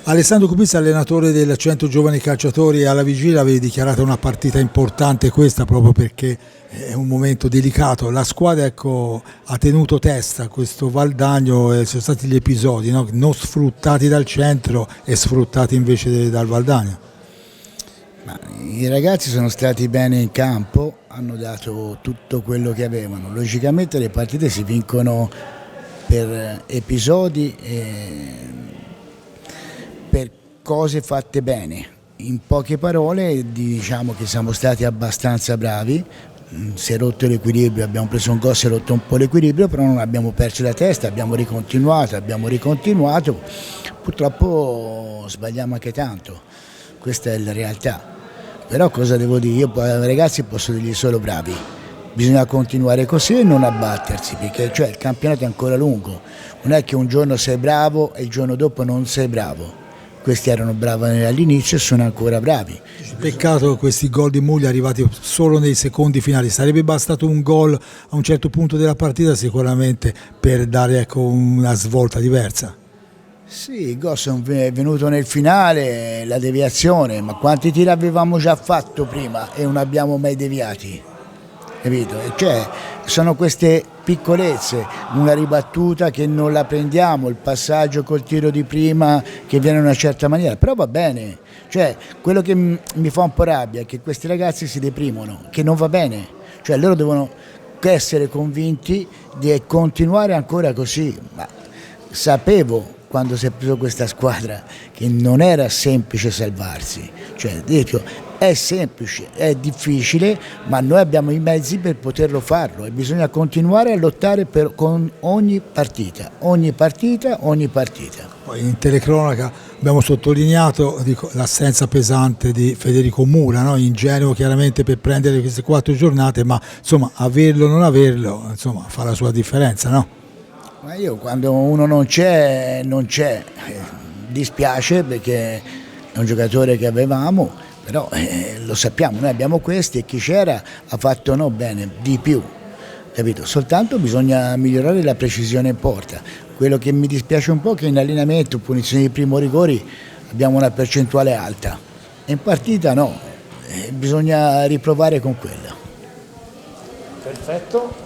Alessandro Cupizza, allenatore del Centro Giovani Calciatori, alla vigilia avevi dichiarato una partita importante questa proprio perché è un momento delicato. La squadra ha tenuto testa a questo Valdagno e sono stati gli episodi, no? Non sfruttati dal centro e sfruttati invece dal Valdagno. Ma i ragazzi sono stati bene in campo, hanno dato tutto quello che avevano. Logicamente le partite si vincono per episodi per cose fatte bene. In poche parole diciamo che siamo stati abbastanza bravi, si è rotto l'equilibrio, abbiamo preso un gol, si è rotto un po' l'equilibrio, però non abbiamo perso la testa, abbiamo ricontinuato, purtroppo sbagliamo anche tanto, questa è la realtà. Però cosa devo dire? Io ai ragazzi posso dirgli solo bravi, bisogna continuare così e non abbattersi, perché il campionato è ancora lungo, non è che un giorno sei bravo e il giorno dopo non sei bravo. Questi erano bravi all'inizio e sono ancora bravi. Peccato che questi gol di Muglia arrivati solo nei secondi finali. Sarebbe bastato un gol a un certo punto della partita sicuramente per dare una svolta diversa. Sì, il gol è venuto nel finale, la deviazione, ma quanti tiri avevamo già fatto prima e non abbiamo mai deviati? Capito? Sono queste piccolezze, una ribattuta che non la prendiamo, il passaggio col tiro di prima che viene in una certa maniera, però va bene, quello che mi fa un po' rabbia è che questi ragazzi si deprimono, che non va bene, loro devono essere convinti di continuare ancora così, ma sapevo quando si è preso questa squadra che non era semplice salvarsi, è semplice, è difficile, ma noi abbiamo i mezzi per poterlo farlo e bisogna continuare a lottare con ogni partita. Poi in telecronaca abbiamo sottolineato l'assenza pesante di Federico Mura, no? Ingenuo chiaramente per prendere queste 4 giornate, ma insomma averlo o non averlo fa la sua differenza, no? Ma io quando uno non c'è, dispiace perché è un giocatore che avevamo, però lo sappiamo, noi abbiamo questi e chi c'era ha fatto bene, di più, capito? Soltanto bisogna migliorare la precisione in porta. Quello che mi dispiace un po' è che in allenamento, punizione di primo rigori, abbiamo una percentuale alta, in partita no, bisogna riprovare con quella. Perfetto.